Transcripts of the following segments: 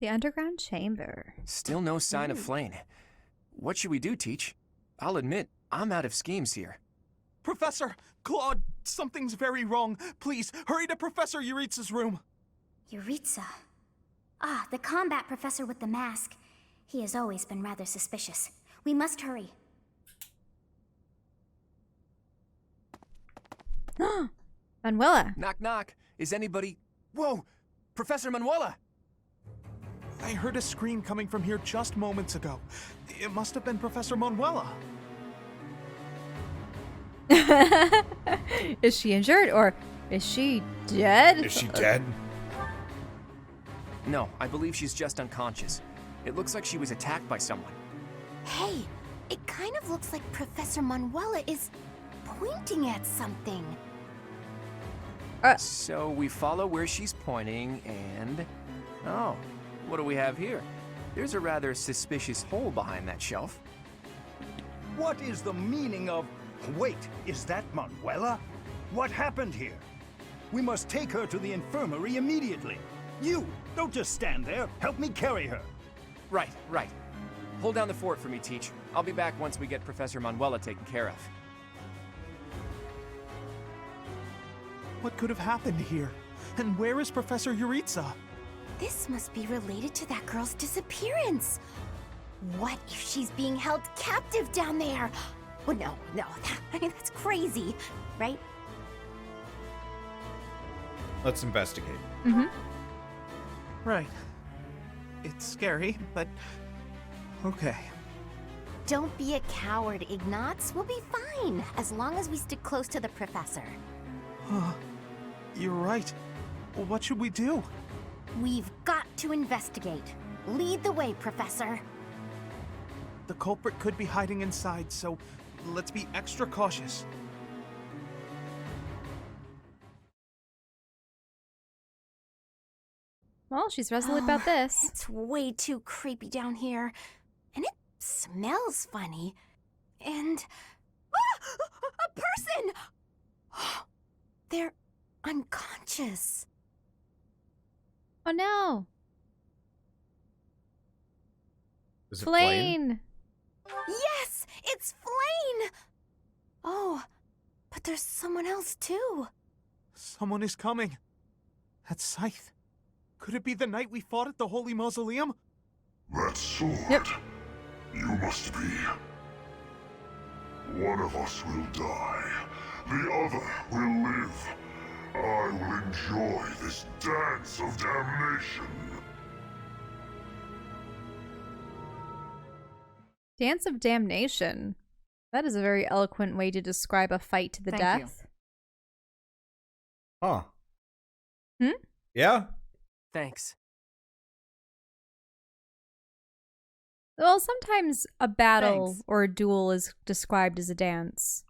The underground chamber. Still no sign of Flame. What should we do, Teach? I'll admit, I'm out of schemes here. Professor! Claude, something's very wrong. Please, hurry to Professor Yuritsa's room. Yuritsa? Ah, the combat professor with the mask. He has always been rather suspicious. We must hurry. Manuela. Knock, knock. Is anybody... Whoa! Professor Manuela! I heard a scream coming from here just moments ago. It must have been Professor Manuela. Is she injured or is she dead? Is she dead? No, I believe she's just unconscious. It looks like she was attacked by someone. Hey, it kind of looks like Professor Manuela is pointing at something. So we follow where she's pointing and... Oh, what do we have here? There's a rather suspicious hole behind that shelf. What is the meaning of... Wait, is that Manuela? What happened here? We must take her to the infirmary immediately. You, don't just stand there. Help me carry her. Right, right. Hold down the fort for me, Teach. I'll be back once we get Professor Manuela taken care of. What could have happened here? And where is Professor Yuritsa? This must be related to that girl's disappearance. What if she's being held captive down there? Well, no, that's crazy, right? Let's investigate. Mm-hmm. Right. It's scary, but... okay. Don't be a coward, Ignatz. We'll be fine, as long as we stick close to the professor. You're right. What should we do? We've got to investigate. Lead the way, Professor. The culprit could be hiding inside, so let's be extra cautious. Well, she's resolute about this. It's way too creepy down here. And it smells funny. And... a person! They're unconscious. Oh no. Is it Flame. Yes! It's Flame! Oh, but there's someone else too. Someone is coming. That's Scythe. Could it be the night we fought at the Holy Mausoleum? That sword. Yep. You must be. One of us will die. The other will live. I will enjoy this dance of damnation. Dance of Damnation. That is a very eloquent way to describe a fight to the death. Huh. Hmm? Yeah? Thanks. Well, sometimes a battle Thanks. or a duel is described as a dance.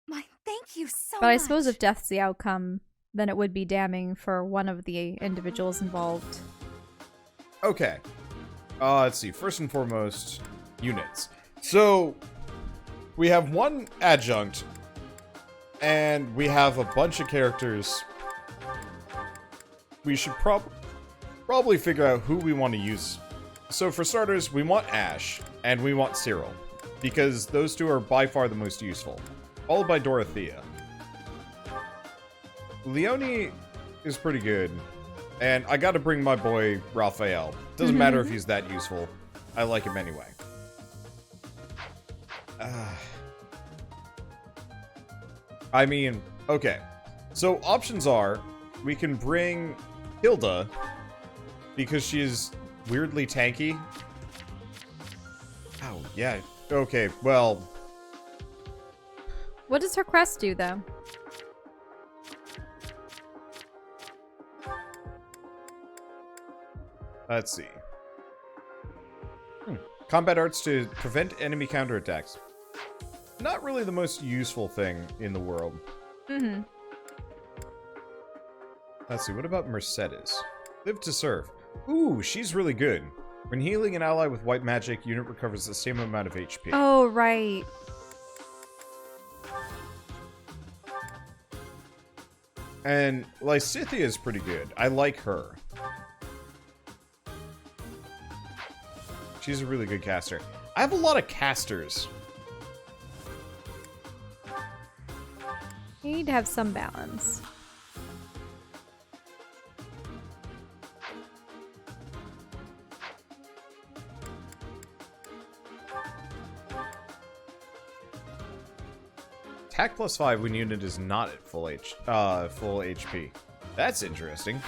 My, thank you so But much. I suppose if death's the outcome, then it would be damning for one of the individuals involved. Okay. Let's see. First and foremost, units. So, we have one adjunct, and we have a bunch of characters. We should probably figure out who we want to use. So for starters, we want Ash, and we want Cyril, because those two are by far the most useful, followed by Dorothea. Leonie is pretty good, and I gotta bring my boy Raphael. Doesn't matter if he's that useful. I like him anyway. I mean, okay. So options are, we can bring Hilda, because she's weirdly tanky. Oh, yeah. Okay, well... What does her crest do, though? Let's see. Combat arts to prevent enemy counterattacks. Not really the most useful thing in the world. Mm-hmm. Let's see, what about Mercedes? Live to serve. Ooh, she's really good. When healing an ally with white magic, unit recovers the same amount of HP. Oh, right. And Lysithea is pretty good. I like her. She's a really good caster. I have a lot of casters. You need to have some balance. Attack +5 when unit is not at full HP. That's interesting.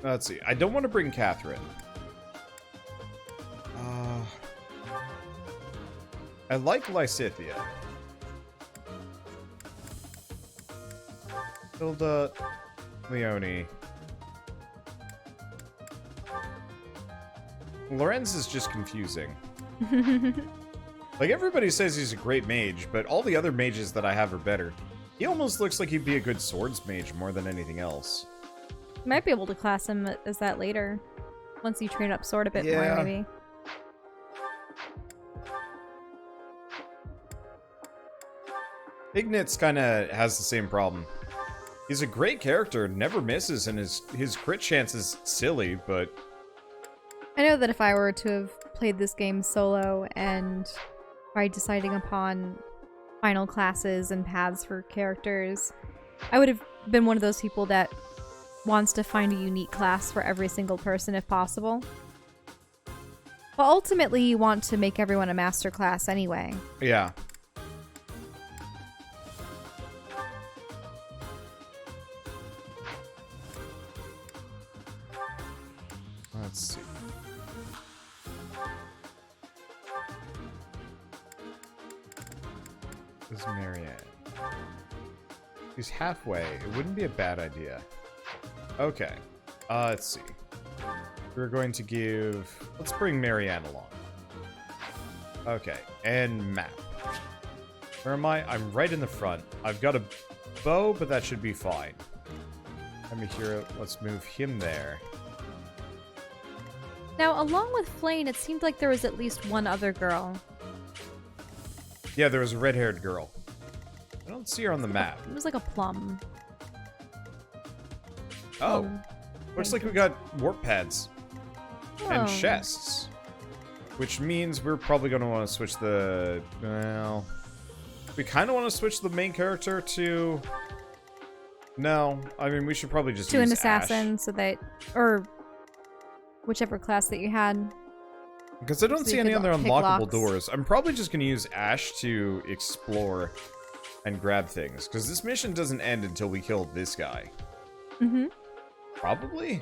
Let's see. I don't want to bring Catherine. I like Lysithea. Hilda, Leone. Lorenz is just confusing. Like, everybody says he's a great mage, but all the other mages that I have are better. He almost looks like he'd be a good swords mage more than anything else. You might be able to class him as that later. Once you train up sword a bit more, maybe. Ignatz kind of has the same problem. He's a great character, never misses, and his crit chance is silly, but... I know that if I were to have played this game solo and tried deciding upon final classes and paths for characters, I would have been one of those people that wants to find a unique class for every single person if possible. But ultimately, you want to make everyone a master class anyway. Yeah. Let's see. This is Marianne. She's halfway. It wouldn't be a bad idea. Okay. Let's see. We're going to give... Let's bring Marianne along. Okay. And map. Where am I? I'm right in the front. I've got a bow, but that should be fine. Let me hear it. Let's move him there. Now, along with Flayn, it seemed like there was at least one other girl. Yeah, there was a red-haired girl. I don't see her on the map. It was like a plum. Oh. Looks like we got warp pads. And chests. Which means we're probably going to want to switch the... Well... We kind of want to switch the main character to... No. I mean, we should probably just to use an assassin, Ash. so that... Or... Whichever class that you had. Because I don't see any other pick unlockable locks. doors. I'm probably just going to use Ash to explore and grab things. Because this mission doesn't end until we kill this guy. Mm-hmm. Probably?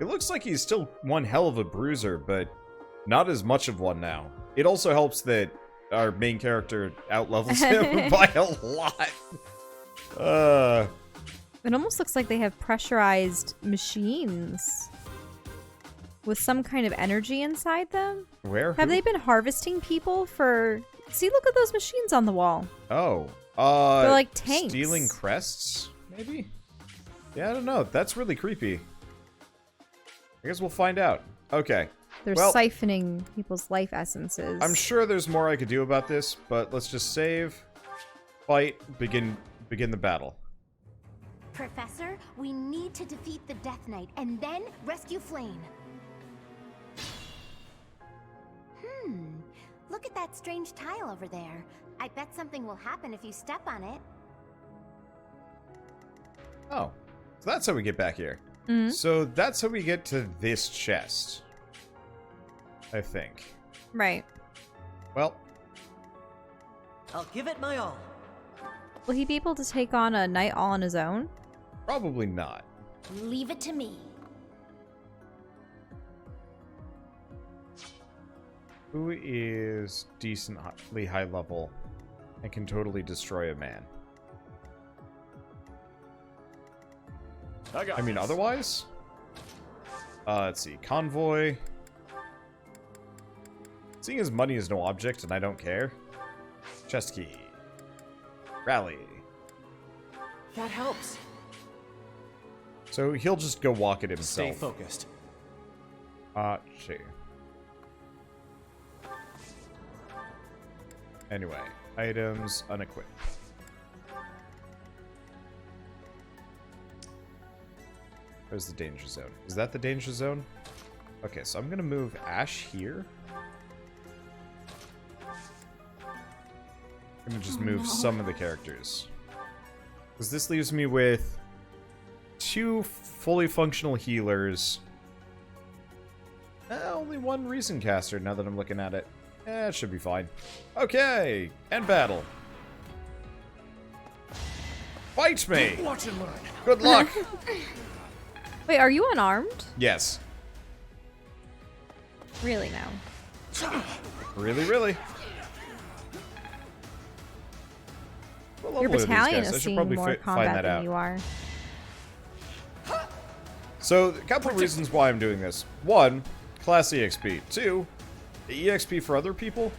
It looks like he's still one hell of a bruiser, but not as much of one now. It also helps that our main character outlevels him by a lot. It almost looks like they have pressurized machines with some kind of energy inside them. Where? Have Who? they been harvesting people for... See, look at those machines on the wall. Oh. They're like tanks. Stealing crests, maybe? Yeah, I don't know. That's really creepy. I guess we'll find out. Okay. They're Well, siphoning people's life essences. I'm sure there's more I could do about this, but let's just save, fight, begin the battle. Professor, we need to defeat the Death Knight and then rescue Flayn. Look at that strange tile over there. I bet something will happen if you step on it. Oh. So that's how we get back here. Mhm. So that's how we get to this chest. I think. Right. Well, I'll give it my all. Will he be able to take on a knight all on his own? probably not. Leave it to me. Who is decently high level and can totally destroy a man? I mean, otherwise? Let's see. Convoy. Seeing as money is no object and I don't care. Chest key. Rally. That helps. So he'll just go walk it Stay himself. focused. Shit. Anyway, items unequipped. Where's the danger zone? Is that the danger zone? Okay, so I'm gonna move Ash here. I'm gonna just move some of the characters. Because this leaves me with 2 fully functional healers. Only 1 Reason Caster now that I'm looking at it. It should be fine. Okay, end battle. Fight me! Watch and learn. Good luck! Wait, are you unarmed? Yes. Really now? Really, really. What Your level are these battalion guys? I is should seeing probably more find combat that than out. you are. So, a couple of reasons why I'm doing this. 1, class EXP. 2, EXP for other people.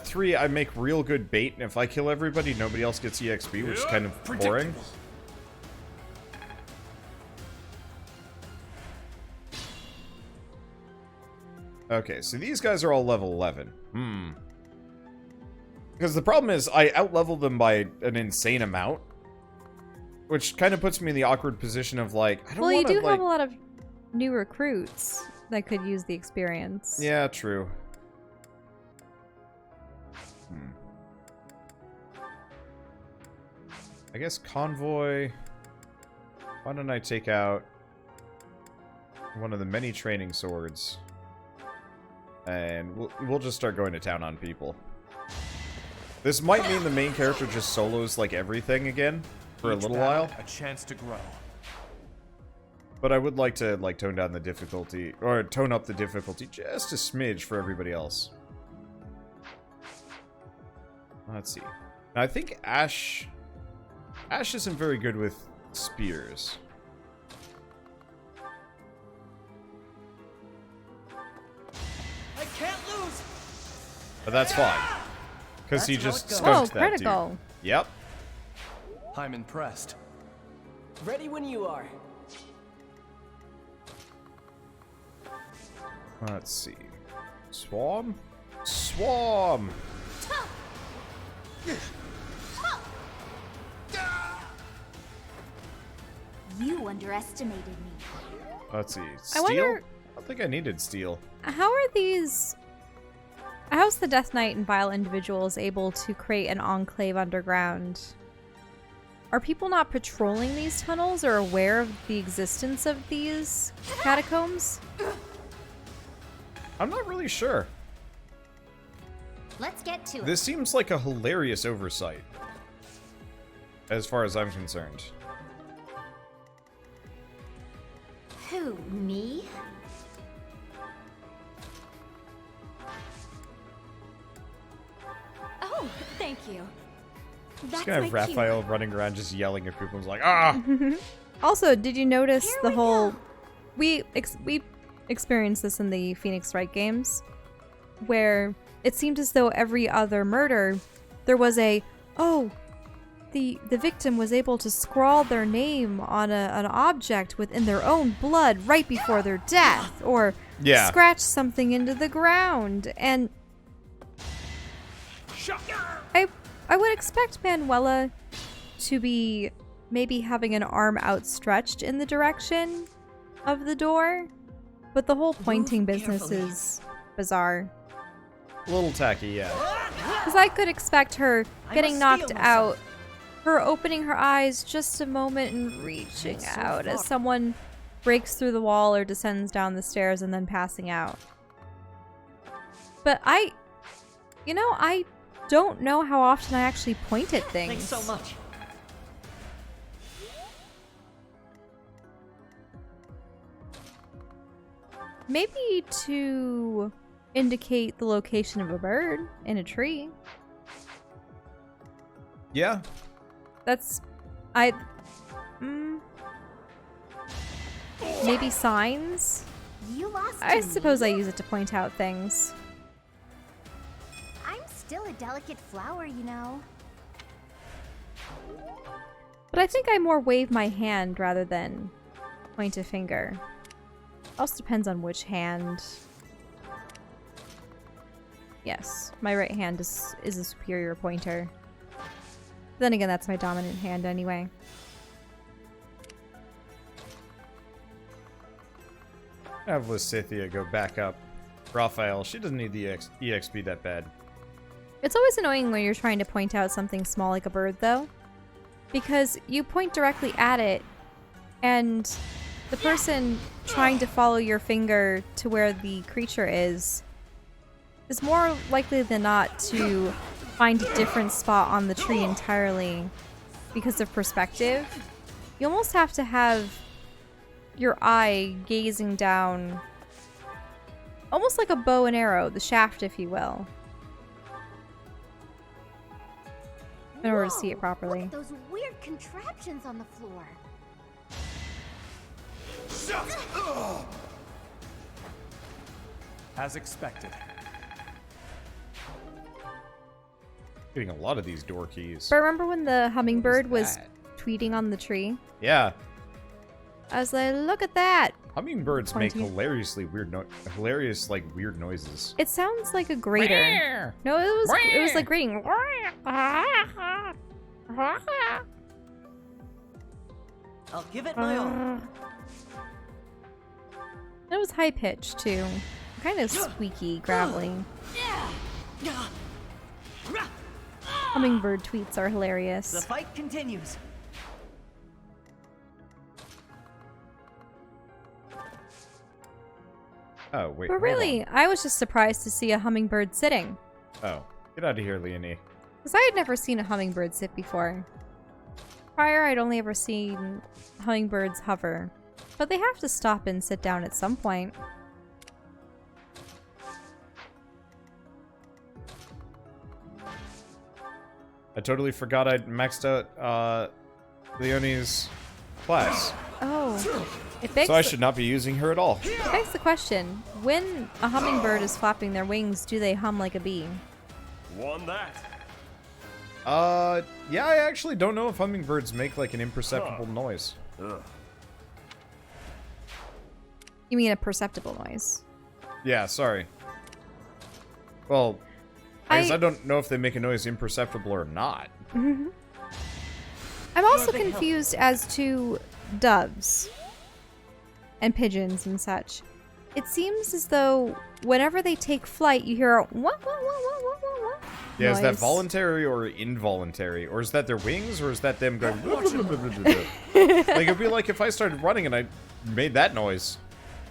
3, I make real good bait, and if I kill everybody, nobody else gets EXP, which is kind of boring. Okay, so these guys are all level 11. Because the problem is, I outleveled them by an insane amount. Which kind of puts me in the awkward position of, like, I don't Well, want to, you do like... have a lot of new recruits that could use the experience. Yeah, true. I guess Convoy... Why don't I take out one of the many training swords? And we'll just start going to town on people. This might mean the main character just solos, like, everything again for a little while. A chance to grow. But I would like to, like, tone down the difficulty, or tone up the difficulty just a smidge for everybody else. Let's see. Now, I think Ash isn't very good with spears. I can't lose. But that's fine. Because he That's just how it Oh, skunked that dude. critical. Yep. I'm impressed. Ready when you are. Let's see. Swarm? Swarm! You underestimated me. Let's see. I Steel? wonder- I don't think I needed steel. How's the Death Knight and Vile individuals able to create an enclave underground? Are people not patrolling these tunnels or aware of the existence of these catacombs? I'm not really sure. Let's get to it. This seems like a hilarious oversight. As far as I'm concerned. Who, me? Oh, thank you. Just That's gonna my have cue. Raphael running around just yelling at people. He's like, ah! Also, did you notice Here the we whole... go. We experienced this in the Phoenix Wright games, where it seemed as though every other murder, there was a, oh, the victim was able to scrawl their name on an object within their own blood right before their death, or Yeah. scratch something into the ground, and I would expect Manuela to be maybe having an arm outstretched in the direction of the door, but the whole pointing business carefully. is bizarre. A little tacky, yeah. Because I could expect her I getting must knocked steel out, myself. her opening her eyes just a moment and reaching So out as far. someone breaks through the wall or descends down the stairs and then passing out. But I don't know how often I actually point at things. Thanks so much. Maybe to indicate the location of a bird in a tree. Yeah. That's... maybe signs? You lost I to suppose I me. use it to point out things. I'm still a delicate flower, you know. But I think I more wave my hand rather than point a finger. Also depends on which hand Yes, my right hand is a superior pointer. Then again, that's my dominant hand anyway. Have Lysithia go back up. Raphael, she doesn't need the EXP that bad. It's always annoying when you're trying to point out something small like a bird, though. Because you point directly at it, and the person trying to follow your finger to where the creature is more likely than not to find a different spot on the tree entirely because of perspective. You almost have to have your eye gazing down, almost like a bow and arrow, the shaft, if you will, in order to see it properly. Look at those weird contraptions on the floor. As expected. Getting a lot of these door keys. But remember when the hummingbird was that? tweeting on the tree? Yeah. I was like, look at that! Hummingbirds make Pointy. hilariously weird weird noises. It sounds like a grater. No, it was like grating. I'll give it my all. It was high pitched too. Kind of squeaky, gravelly. Hummingbird tweets are The hilarious. fight continues. Oh, wait. But hold really, I was just surprised to see a hummingbird sitting. on. Oh, get out of here, Leonie. Because I had never seen a hummingbird sit before. Prior, I'd only ever seen hummingbirds hover. But they have to stop and sit down at some point. I totally forgot I'd maxed out Leonie's class. Oh. It begs, So I should not be using her at all. it begs the question, when a hummingbird is flapping their wings, do they hum like a bee? Won that. Yeah, I actually don't know if hummingbirds make like an imperceptible noise. You mean a perceptible noise? Yeah, sorry. Well, I guess I- I don't know if they make a noise imperceptible or not. I'm also confused as to doves and pigeons and such. It seems as though whenever they take flight, you hear a what? Yeah, is that noise. voluntary or involuntary? Or is that their wings, or is that them going... Like, it'd be like if I started running and I made that noise.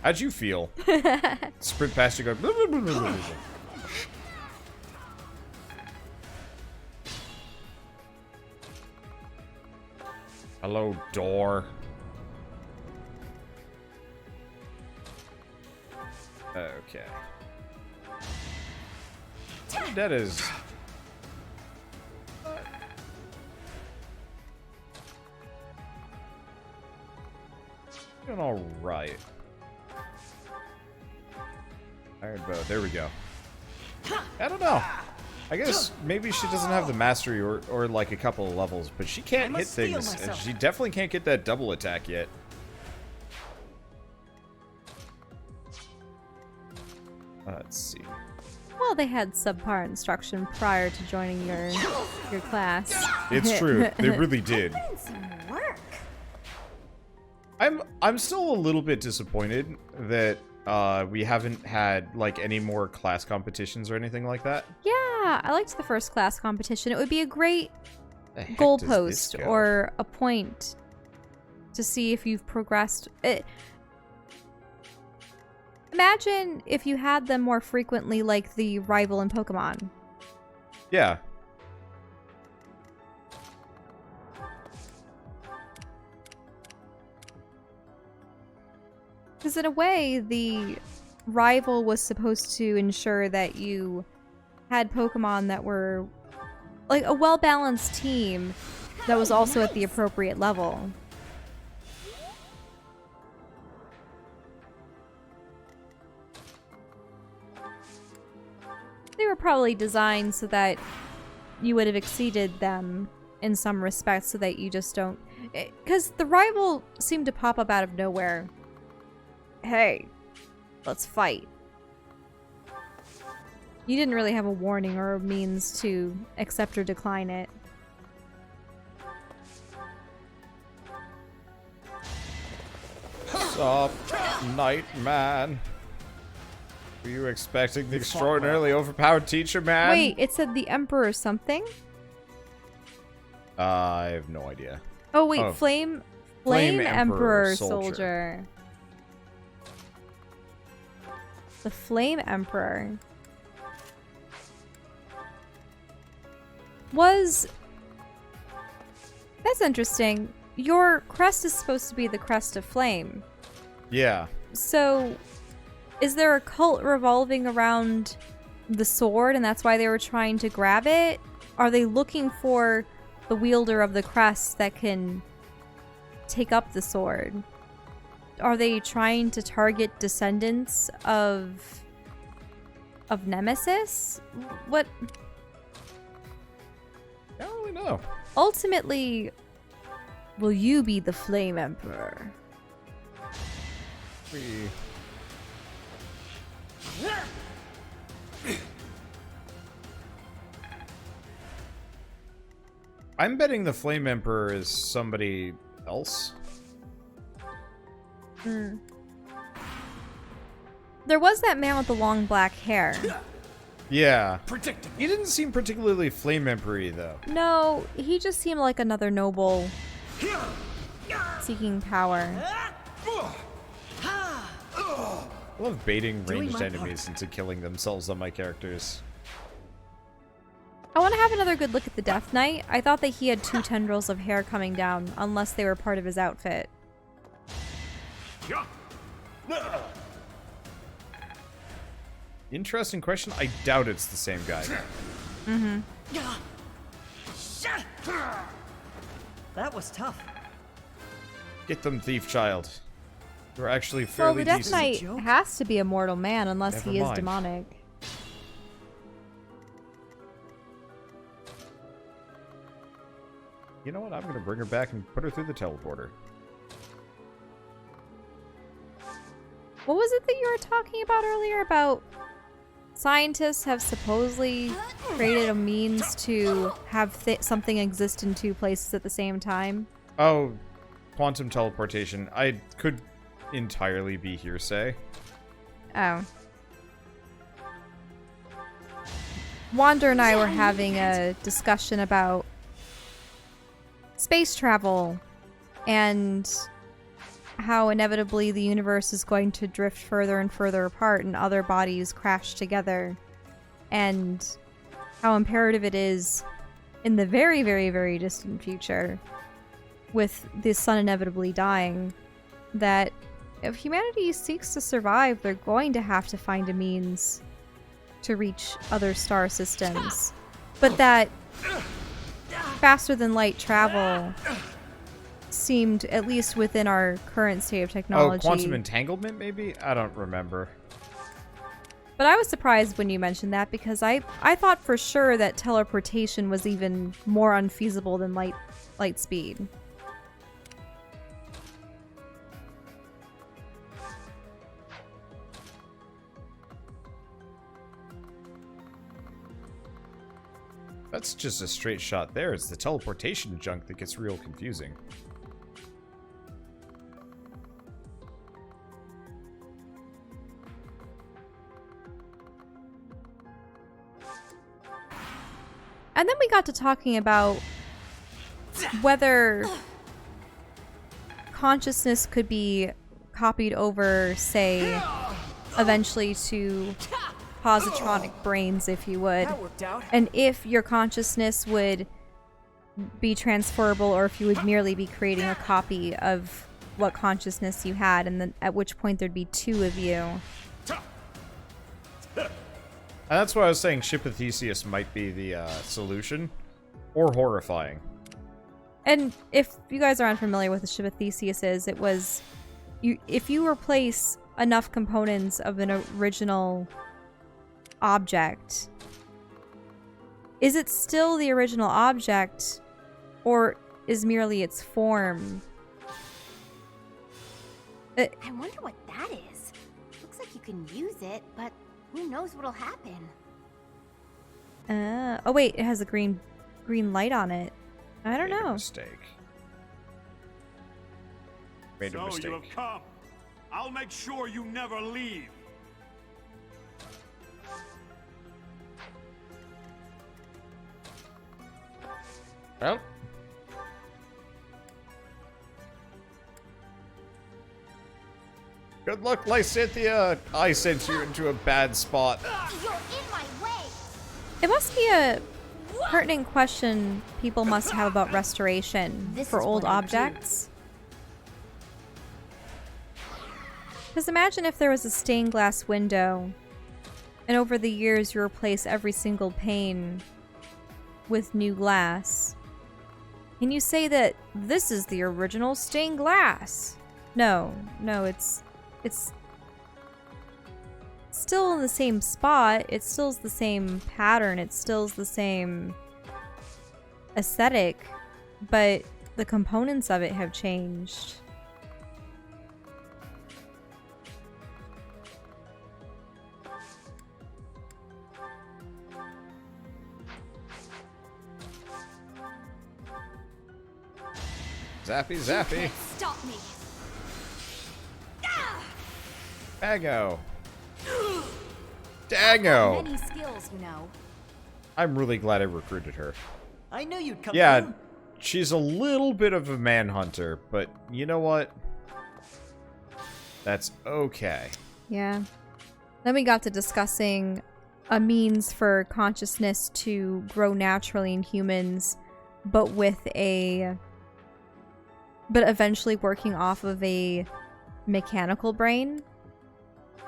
How'd you feel? Sprint past you going... Hello, door. Okay. That is... doing alright. Iron bow, there we go. I don't know. I guess maybe she doesn't have the mastery or like a couple of levels, but she can't hit must steel things, and myself. she definitely can't get that double attack yet. Let's see. Well, they had subpar instruction prior to joining your class. It's true. They really did. Put in some work. I'm still a little bit disappointed that we haven't had like any more class competitions or anything like that. Yeah, I liked the first class competition. It would be a great The heck does this goalpost go? or a point to see if you've progressed. Imagine if you had them more frequently like the rival in Pokemon. Yeah. Because in a way, the rival was supposed to ensure that you had Pokemon that were like a well-balanced team that was also at the appropriate level. They were probably designed so that you would have exceeded them in some respects so that you just don't... Because the rival seemed to pop up out of nowhere. Hey, let's fight. You didn't really have a warning or a means to accept or decline it. Sup, Night Man? Were you expecting the extraordinarily overpowered teacher, man? Wait, it said the Emperor something? I have no idea. Oh wait, Oh. Flame Emperor Emperor Soldier. Soldier. The Flame Emperor. That's interesting. Your crest is supposed to be the crest of flame. Yeah. So, is there a cult revolving around the sword and that's why they were trying to grab it? Are they looking for the wielder of the crest that can take up the sword? Are they trying to target descendants of Nemesis? What? I don't really know. Ultimately, will you be the Flame Emperor? I'm betting the Flame Emperor is somebody else. Hmm. There was that man with the long black hair. Yeah. He didn't seem particularly Flame Emperor-y, though. No, he just seemed like another noble seeking power. I love baiting ranged enemies into killing themselves on my characters. I want to have another good look at the Death Knight. I thought that he had 2 tendrils of hair coming down, unless they were part of his outfit. Interesting question. I doubt it's the same guy. Mm-hmm. That was tough. Get them, thief child. You're actually Well, fairly the Death decent. Knight has to be a mortal man, unless Never he is mind. demonic. You know what? I'm gonna bring her back and put her through the teleporter. What was it that you were talking about earlier? About scientists have supposedly created a means to have something exist in 2 places at the same time? Oh, quantum teleportation. I could entirely be hearsay. Oh. Wander and I were having a discussion about space travel and how inevitably the universe is going to drift further and further apart and other bodies crash together, and how imperative it is in the very, very, very distant future, with the sun inevitably dying, that if humanity seeks to survive, they're going to have to find a means to reach other star systems. But that faster than light travel seemed, at least within our current state of technology. Oh, quantum entanglement, maybe? I don't remember. But I was surprised when you mentioned that, because I thought for sure that teleportation was even more unfeasible than light speed. That's just a straight shot there. It's the teleportation junk that gets real confusing. And then we got to talking about whether consciousness could be copied over, say, eventually to positronic brains, if you would. That worked out. And if your consciousness would be transferable, or if you would merely be creating a copy of what consciousness you had, and then at which point there'd be 2 of you. And that's why I was saying Ship of Theseus might be the solution. Or horrifying. And if you guys are unfamiliar with the Ship of Theseus is, it was... if you replace enough components of an original object, is it still the original object, or is merely its form? I wonder what that is. Looks like you can use it, but who knows what'll happen. Oh wait, it has a green light on it. I don't Made a know. mistake. Made a So mistake. you have come. I'll make sure you never leave. Well. Good luck, Lysithea. I sent you into a bad spot. You're in my way! It must be a pertinent question people must have about restoration This for is old what I do. objects. Because imagine if there was a stained glass window, and over the years you replace every single pane with new glass. Can you say that this is the original stained glass? No, it's still in the same spot. It still's the same pattern. It still's the same aesthetic, but the components of it have changed. Zappy, zappy. Can't stop me! Dago. Dago. Many skills, you know. I'm really glad I recruited her. I knew you'd come Yeah, through. she's a little bit of a manhunter, but you know what? That's okay. Yeah. Then we got to discussing a means for consciousness to grow naturally in humans, but eventually working off of a mechanical brain.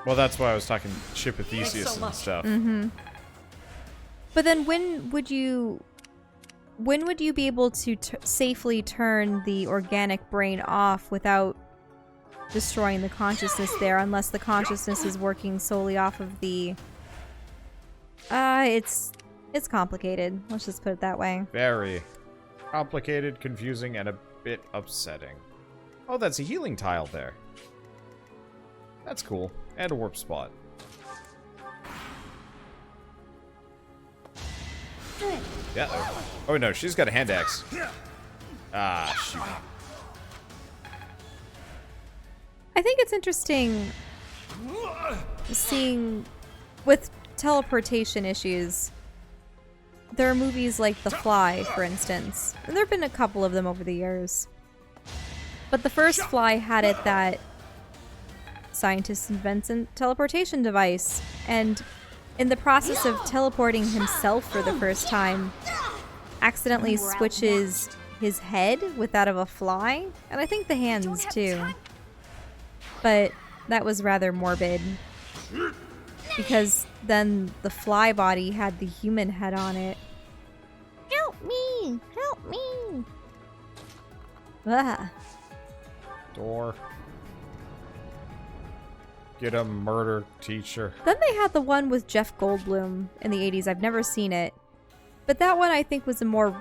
Well, that's why I was talking Ship of Thanks Theseus so and much. stuff. Mm-hmm. But then when would you be able to safely turn the organic brain off without destroying the consciousness there, unless the consciousness is working solely off of the... It's complicated. Let's just put it that way. Very complicated, confusing, and a bit upsetting. Oh, that's a healing tile there. That's cool. And a warp spot. Yeah. Oh no, she's got a hand axe. Ah, shoot. I think it's interesting seeing with teleportation issues. There are movies like The Fly, for instance. And there have been a couple of them over the years. But the first Fly had it that scientist invents a teleportation device, and in the process of teleporting himself for the first time, accidentally switches his head with that of a fly, and I think the hands too. But that was rather morbid, because then the fly body had the human head on it. Help me! Help me! Ah. Door. Get a murder teacher. Then they had the one with Jeff Goldblum in the 80s. I've never seen it. But that one I think was a more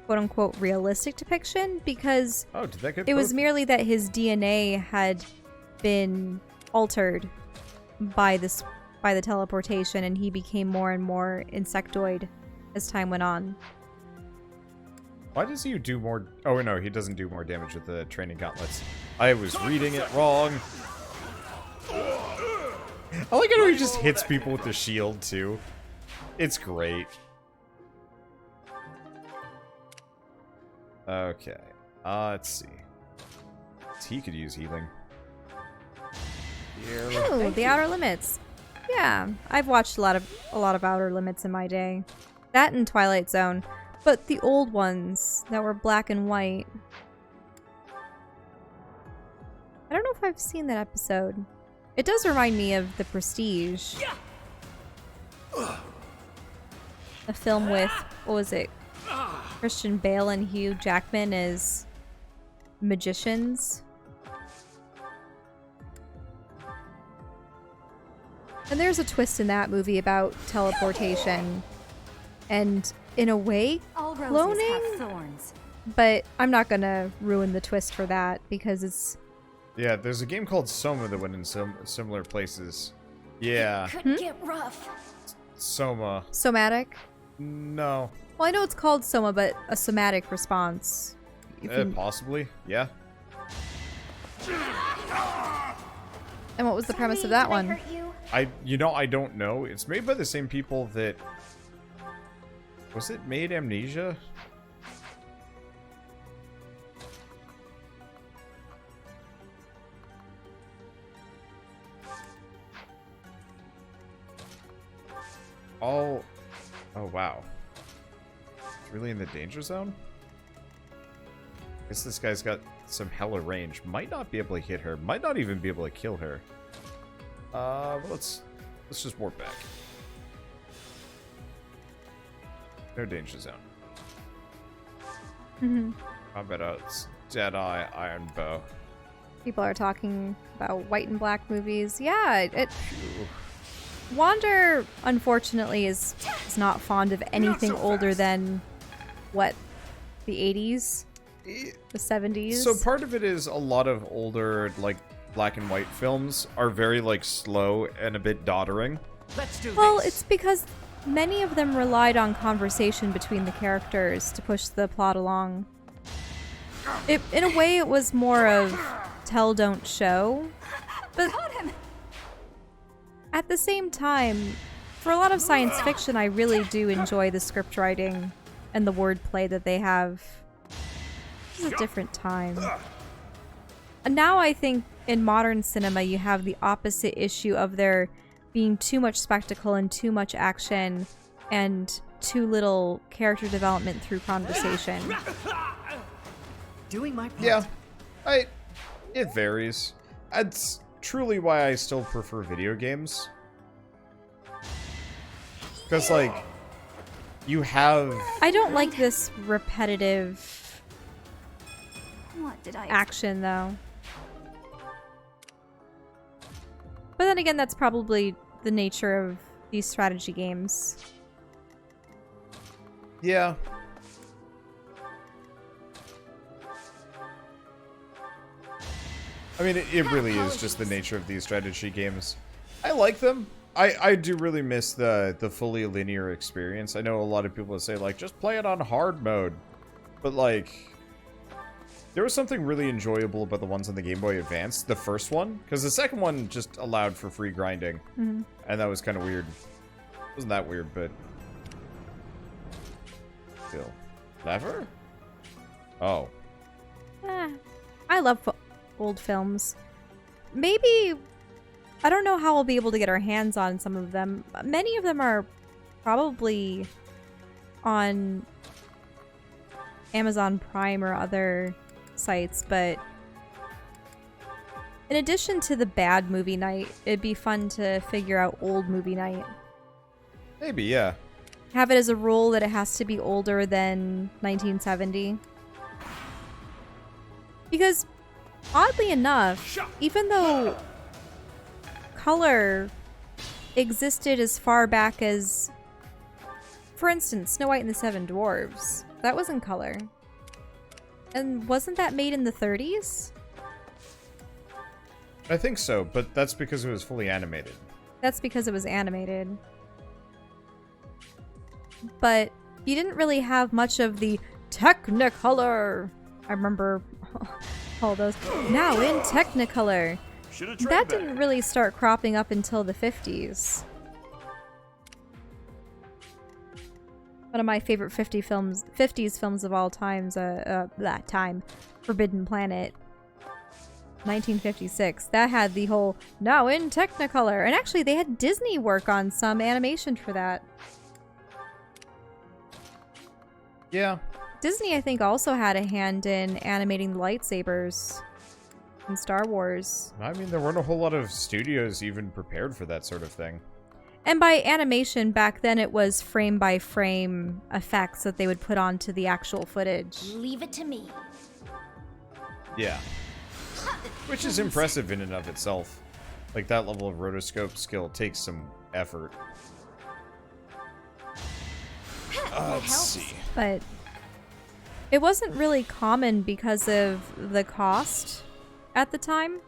quote-unquote realistic depiction, because Oh, did that get it was both? merely that his DNA had been altered by the teleportation, and he became more and more insectoid as time went on. Why does he do more... Oh, no, he doesn't do more damage with the training gauntlets. I was reading it wrong. I like how he just hits people with the shield, too. It's great. Okay. Let's see. He could use healing. Oh, The Outer Limits. Yeah, I've watched a lot of Outer Limits in my day. That and Twilight Zone, but the old ones that were black and white. I don't know if I've seen that episode. It does remind me of The Prestige. A film with, what was it? Christian Bale and Hugh Jackman as magicians. And there's a twist in that movie about teleportation. And in a way, All roses have cloning? thorns. But I'm not gonna ruin the twist for that because it's... Yeah, there's a game called Soma that went in some similar places. Yeah. Could get rough. Soma. Somatic? No. Well, I know it's called Soma, but a somatic response. Possibly, yeah. And what was the premise of that Did I one? hurt you? I don't know. It's made by the same people that... Was it made Amnesia? Oh, wow. It's really in the danger zone? Guess this guy's got some hella range. Might not be able to hit her. Might not even be able to kill her. Let's just warp back. No danger zone. Combat outs. Deadeye, Iron Bow. People are talking about white and black movies. Yeah, Wander, unfortunately, is not fond of anything older than, what, the 80s? The 70s? So part of it is a lot of older, like, black and white films are very, like, slow and a bit doddering. Well, it's because many of them relied on conversation between the characters to push the plot along. In a way, it was more of tell, don't show. But at the same time, for a lot of science fiction, I really do enjoy the script writing and the wordplay that they have. This is a different time. And now I think in modern cinema, you have the opposite issue of there being too much spectacle and too much action and too little character development through conversation. Doing my part. Yeah, it varies. That's truly why I still prefer video games. Because, like, you have... I don't like this repetitive What did I action, though. But then again, that's probably the nature of these strategy games. Yeah. I mean, it really is just the nature of these strategy games. I like them. I do really miss the fully linear experience. I know a lot of people say, like, just play it on hard mode. But, like, there was something really enjoyable about the ones on the Game Boy Advance, the first one. Because the second one just allowed for free grinding. And that was kind of weird. It wasn't that weird, but... Still. Lever? Oh. I love old films. Maybe... I don't know how we'll be able to get our hands on some of them. Many of them are probably on Amazon Prime or other sites, but in addition to the bad movie night, it'd be fun to figure out old movie night. Maybe, yeah. Have it as a rule that it has to be older than 1970. Because, oddly enough, even though color existed as far back as, for instance, Snow White and the Seven Dwarves. That was in color. And wasn't that made in the 30s? I think so, but that's because it was fully animated. That's because it was animated. But you didn't really have much of the Technicolor. I remember all those. Now in Technicolor. That didn't really start cropping up until the 50s. One of my favorite 50s films of all times, that time, Forbidden Planet, 1956. That had the whole, now in Technicolor. And actually, they had Disney work on some animation for that. Yeah. Disney, I think, also had a hand in animating the lightsabers in Star Wars. I mean, there weren't a whole lot of studios even prepared for that sort of thing. And by animation, back then it was frame-by-frame effects that they would put onto the actual footage. Leave it to me. Yeah. Which is impressive in and of itself. Like, that level of rotoscope skill takes some effort. Let's see. But it wasn't really common because of the cost at the time.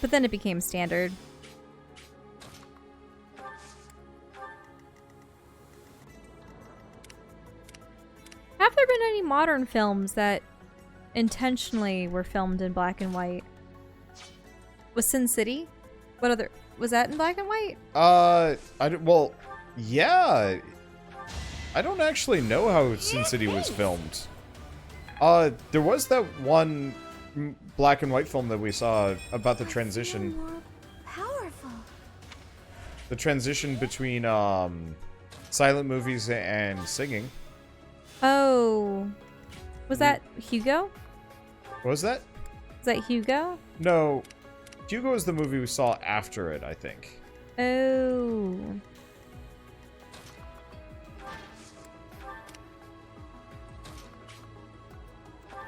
But then it became standard. modern films that intentionally were filmed in black and white. Was Sin City? What other... Was that in black and white? Well, yeah. I don't actually know how Sin City was filmed. There was that one black and white film that we saw about the transition. More powerful. The transition between, silent movies and singing. Oh. Was that Hugo? What was that? Was that Hugo? No. Hugo is the movie we saw after it, I think. Oh.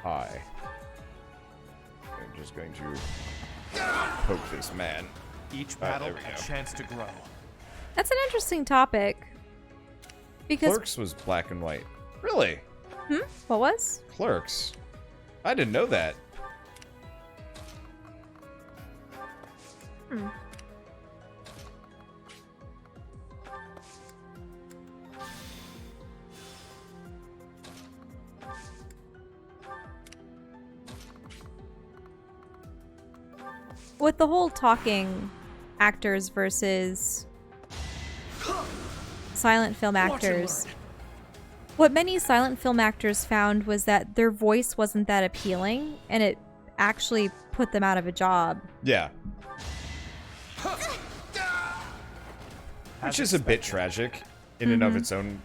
Hi. I'm just going to poke this man. Each battle there we a go. chance to grow. That's an interesting topic. Because... Clerks was black and white. Really? What was? Clerks? I didn't know that. With the whole talking actors versus silent film actors, what many silent film actors found was that their voice wasn't that appealing, and it actually put them out of a job. Yeah. Which is a bit tragic in and of its own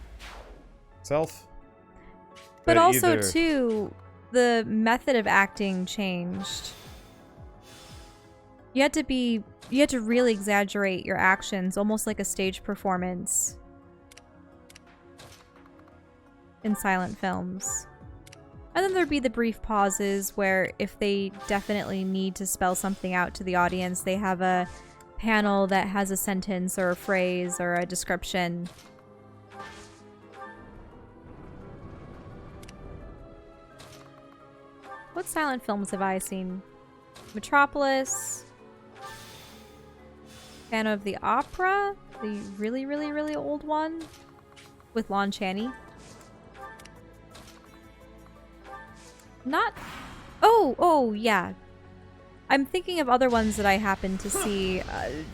self. But also, either... too, the method of acting changed. You had to really exaggerate your actions, almost like a stage performance in silent films. And then there'd be the brief pauses where if they definitely need to spell something out to the audience, they have a panel that has a sentence or a phrase or a description. What silent films have I seen? Metropolis. Phantom of the Opera, the really, really, really old one with Lon Chaney. Not... Oh, yeah. I'm thinking of other ones that I happened to see,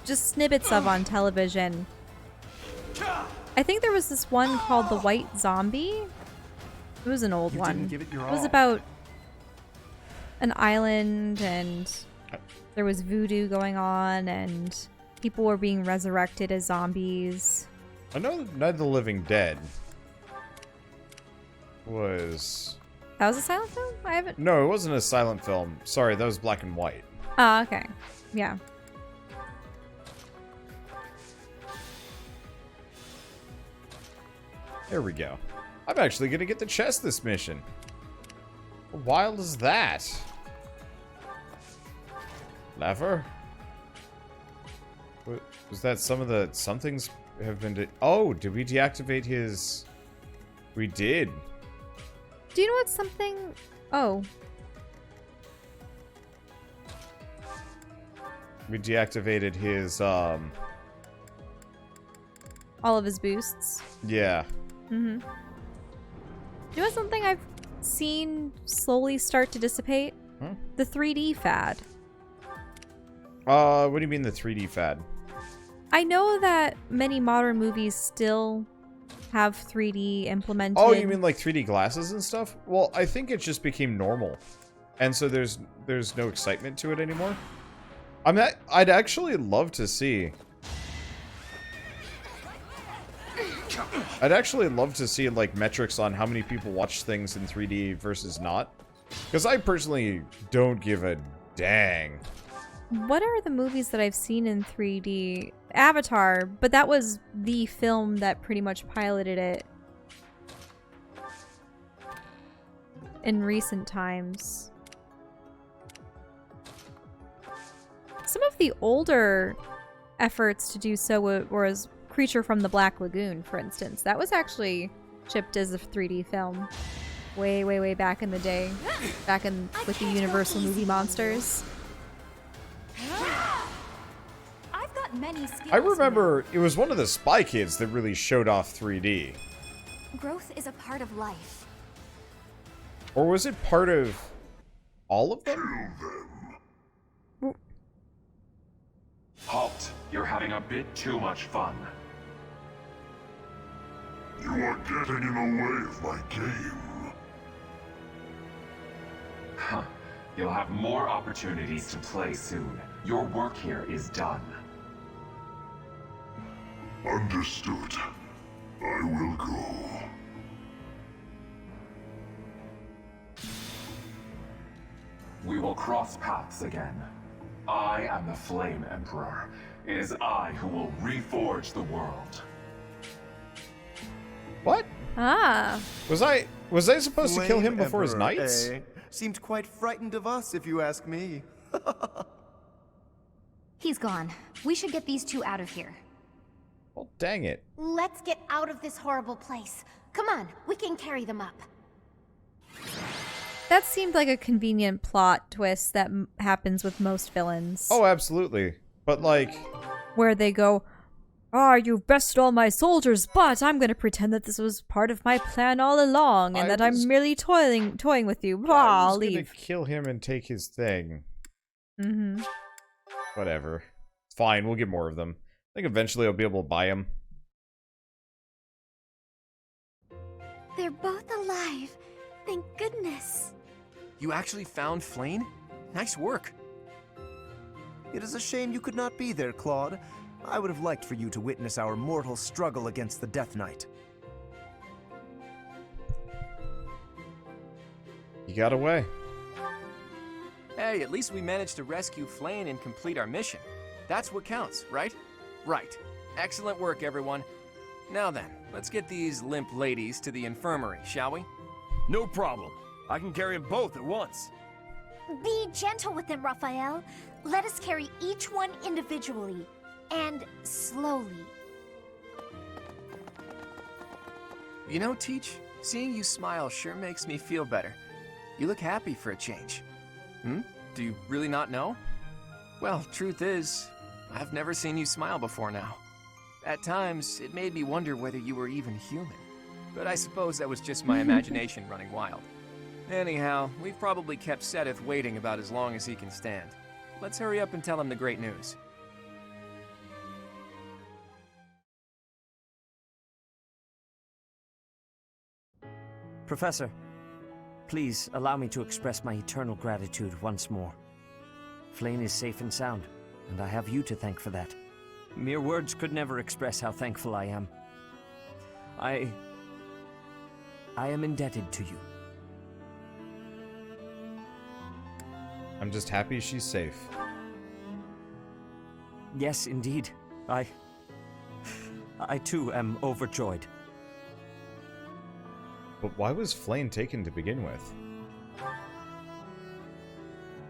just snippets of on television. I think there was this one called The White Zombie. It was an old one. It was about an island, and there was voodoo going on, and people were being resurrected as zombies. I know Night of the Living Dead was... That was a silent film? I haven't... No, it wasn't a silent film. Sorry, that was black and white. Oh, okay. Yeah. There we go. I'm actually gonna get the chest this mission. How wild is that? Lever? Was that some of the... Something's have been... Oh, did we deactivate his... We did. Do you know what's something... Oh. We deactivated his, All of his boosts. Yeah. Mm-hmm. You know what's something I've seen slowly start to dissipate? Huh? The 3D fad. What do you mean the 3D fad? I know that many modern movies still have 3D implemented. Oh, you mean like 3D glasses and stuff? Well, I think it just became normal. And so there's no excitement to it anymore. I'd actually love to see... I'd actually love to see, like, metrics on how many people watch things in 3D versus not. Because I personally don't give a dang. What are the movies that I've seen in 3D? Avatar, but that was the film that pretty much piloted it in recent times. Some of the older efforts to do so was Creature from the Black Lagoon, for instance. That was actually shipped as a 3D film way, way, way back in the day. Back in with the Universal movie monsters. I've got many skills. I remember it was one of the Spy Kids that really showed off 3D. Growth is a part of life. Or was it part of all of them? Halt! You're having a bit too much fun. You are getting in the way of my game. Huh. You'll have more opportunities to play soon. Your work here is done. Understood. I will go. We will cross paths again. I am the Flame Emperor. It is I who will reforge the world. What? Ah. Was I supposed to kill him before his knights? Seemed quite frightened of us, if you ask me. He's gone. We should get these two out of here. Well, dang it. Let's get out of this horrible place. Come on, we can carry them up. That seemed like a convenient plot twist that happens with most villains. Oh, absolutely. But like... Where they go, "Ah, you've bested all my soldiers, but I'm gonna pretend that this was part of my plan all along, and that I'm merely toying with you. I'll leave." I was gonna kill him and take his thing. Mm-hmm. Whatever. Fine, we'll get more of them. I think eventually I'll be able to buy them. They're both alive. Thank goodness. You actually found Flayn? Nice work. It is a shame you could not be there, Claude. I would have liked for you to witness our mortal struggle against the Death Knight. You got away. Hey, at least we managed to rescue Flayn and complete our mission. That's what counts, right? Right. Excellent work, everyone. Now then, let's get these limp ladies to the infirmary, shall we? No problem. I can carry them both at once. Be gentle with them, Raphael. Let us carry each one individually. And slowly. You know, Teach, seeing you smile sure makes me feel better. You look happy for a change. Do you really not know? Well, truth is, I've never seen you smile before now. At times, it made me wonder whether you were even human. But I suppose that was just my imagination running wild. Anyhow, we've probably kept Sedith waiting about as long as he can stand. Let's hurry up and tell him the great news. Professor, please allow me to express my eternal gratitude once more. Flayn is safe and sound, and I have you to thank for that. Mere words could never express how thankful I am. I am indebted to you. I'm just happy she's safe. Yes, indeed. I too am overjoyed. But why was Flayn taken to begin with?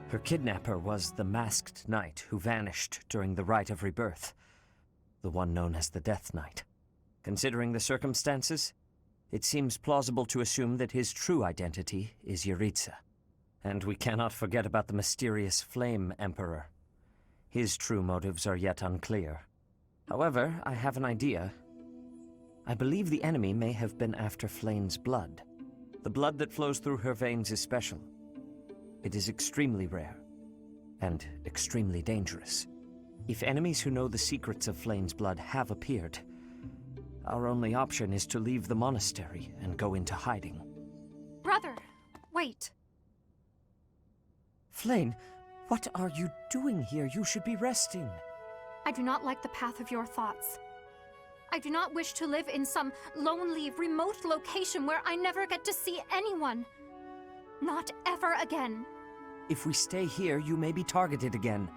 Her kidnapper was the masked knight who vanished during the Rite of Rebirth, the one known as the Death Knight. Considering the circumstances, it seems plausible to assume that his true identity is Yaritza. And we cannot forget about the mysterious Flame Emperor. His true motives are yet unclear. However, I have an idea. I believe the enemy may have been after Flayn's blood. The blood that flows through her veins is special. It is extremely rare, and extremely dangerous. If enemies who know the secrets of Flayn's blood have appeared, our only option is to leave the monastery and go into hiding. Brother, wait. Flayn, what are you doing here? You should be resting. I do not like the path of your thoughts. I do not wish to live in some lonely, remote location where I never get to see anyone. Not ever again. If we stay here, you may be targeted again.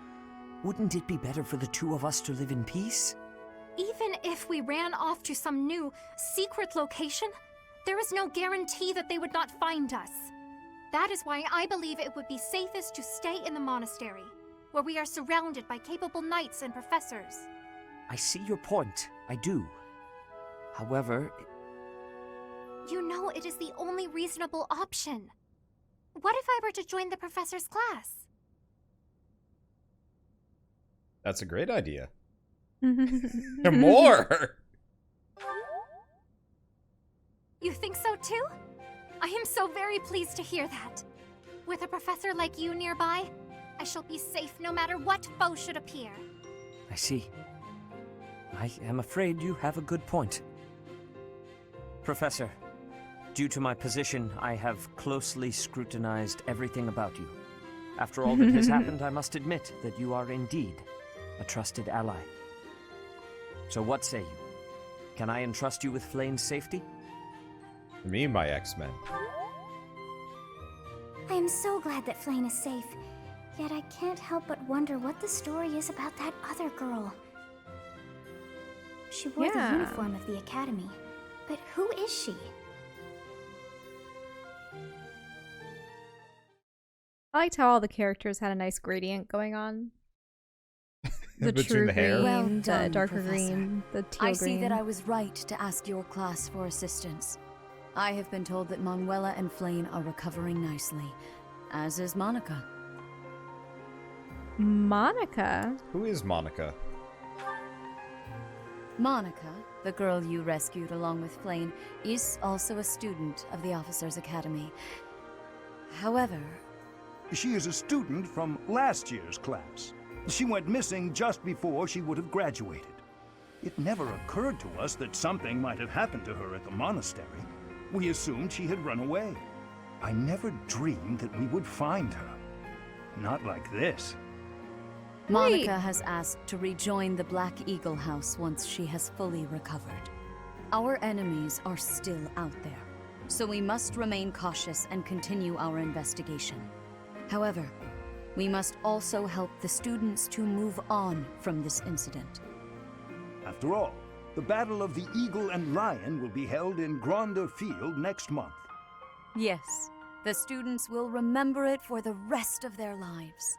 Wouldn't it be better for the two of us to live in peace? Even if we ran off to some new, secret location, there is no guarantee that they would not find us. That is why I believe it would be safest to stay in the monastery, where we are surrounded by capable knights and professors. I see your point. I do. However... You know it is the only reasonable option. What if I were to join the professor's class? That's a great idea. More! You think so too? I am so very pleased to hear that. With a professor like you nearby, I shall be safe no matter what foe should appear. I see. I am afraid you have a good point. Professor, due to my position, I have closely scrutinized everything about you. After all that has happened, I must admit that you are indeed a trusted ally. So what say you? Can I entrust you with Flayn's safety? Me, my X-Men. I am so glad that Flame is safe. Yet I can't help but wonder what the story is about that other girl. She wore the uniform of the academy. But who is she? I liked how all the characters had a nice gradient going on. The Between true the hair. green, Well the done, darker Professor. green, the teal I green. see that I was right to ask your class for assistance. I have been told that Manuela and Flayn are recovering nicely, as is Monica. Monica? Who is Monica? Monica, the girl you rescued along with Flayn, is also a student of the Officers' Academy. However... She is a student from last year's class. She went missing just before she would have graduated. It never occurred to us that something might have happened to her at the monastery. We assumed she had run away. I never dreamed that we would find her. Not like this. Monica has asked to rejoin the Black Eagle House once she has fully recovered. Our enemies are still out there, so we must remain cautious and continue our investigation. However, we must also help the students to move on from this incident. After all, the Battle of the Eagle and Lion will be held in Gronder Field next month. Yes, the students will remember it for the rest of their lives.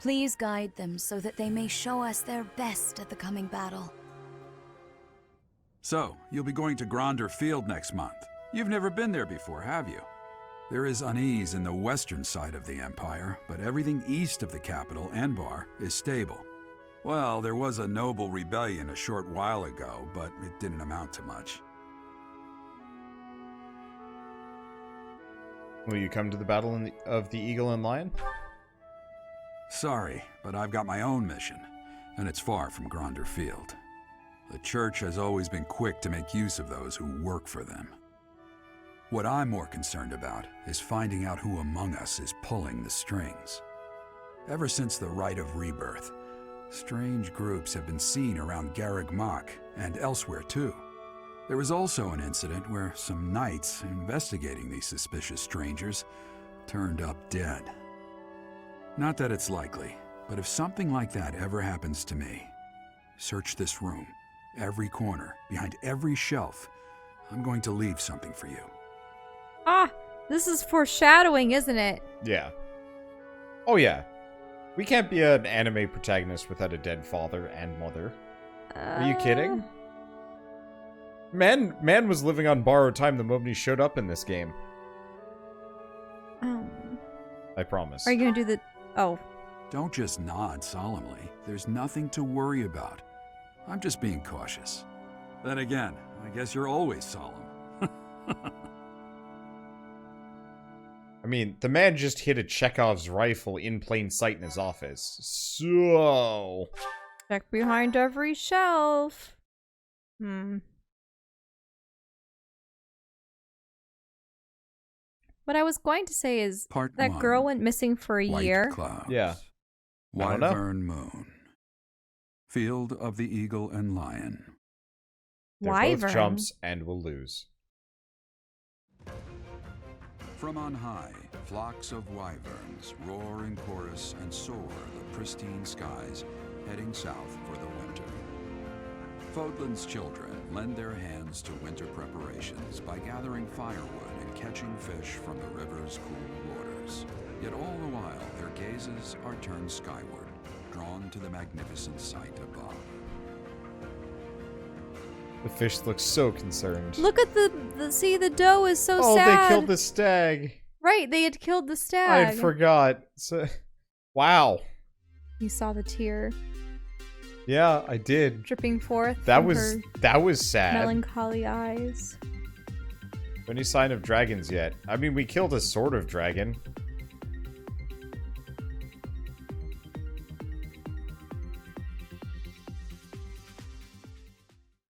Please guide them so that they may show us their best at the coming battle. So, you'll be going to Gronder Field next month. You've never been there before, have you? There is unease in the western side of the Empire, but everything east of the capital, Enbar, is stable. Well, there was a noble rebellion a short while ago, but it didn't amount to much. Will you come to the Battle of the Eagle and Lion? Sorry, but I've got my own mission, and it's far from Gronder Field. The Church has always been quick to make use of those who work for them. What I'm more concerned about is finding out who among us is pulling the strings. Ever since the Rite of Rebirth, strange groups have been seen around Garreg Mach and elsewhere too. There was also an incident where some knights investigating these suspicious strangers turned up dead. Not that it's likely, but if something like that ever happens to me, search this room, every corner, behind every shelf. I'm going to leave something for you. Ah, this is foreshadowing, isn't it? Yeah. Oh yeah. We can't be an anime protagonist without a dead father and mother. Are you kidding? Man was living on borrowed time the moment he showed up in this game. I promise. Are you gonna do the... Oh. Don't just nod solemnly. There's nothing to worry about. I'm just being cautious. Then again, I guess you're always solemn. I mean, the man just hid a Chekhov's rifle in plain sight in his office. So... Check behind every shelf. What I was going to say is that girl went missing for a year. Clouds, yeah. I don't know. Wyvern Moon. Field of the Eagle and Lion. They're Wyvern. both jumps and will lose. From on high, flocks of wyverns roar in chorus and soar the pristine skies, heading south for the winter. Fódlan's children lend their hands to winter preparations by gathering firewood and catching fish from the river's cool waters. Yet all the while, their gazes are turned skyward, drawn to the magnificent sight above. The fish looks so concerned. Look at see, the doe is so oh, sad. Oh, they killed the stag. Right, they had killed the stag. I forgot. So, wow. You saw the tear. Yeah, I did. Dripping forth. That from was her sad. melancholy eyes. Any sign of dragons yet? I mean, we killed a sort of dragon.